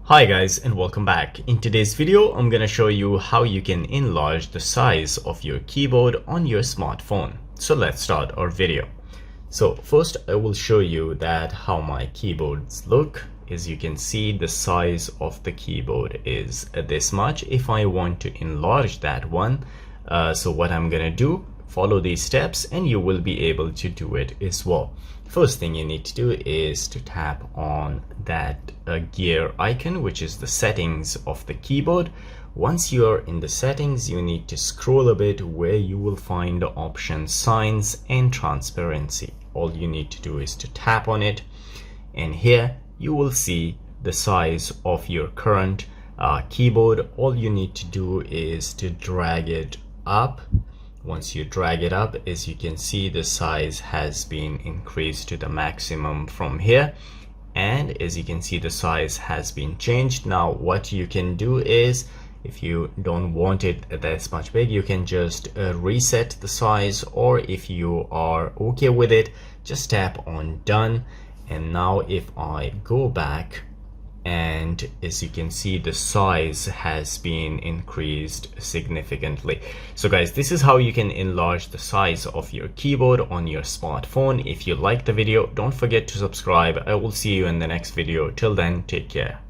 Hi guys, and welcome back. In today's video, I'm gonna show you how you can enlarge the size of your keyboard on your smartphone. So let's start our video. So first I will show you that how my keyboards look. As you can see, the size of the keyboard is this much. If I want to enlarge that one, so what I'm gonna do, follow these steps and you will be able to do it as well. First thing you need to do is to tap on that gear icon, which is the settings of the keyboard. Once you are in the settings, you need to scroll a bit where you will find the option signs and transparency. All you need to do is to tap on it, and here you will see the size of your current keyboard. All you need to do is to drag it up. Once you drag it up, as you can see, the size has been increased to the maximum from here, and as you can see, the size has been changed. Now what you can do is, if you don't want it that much big, you can just reset the size, or if you are okay with it, just tap on done. And now if I go back, and as you can see, the size has been increased significantly. So guys, this is how you can enlarge the size of your keyboard on your smartphone. If you like the video, don't forget to subscribe. I will see you in the next video. Till then, take care.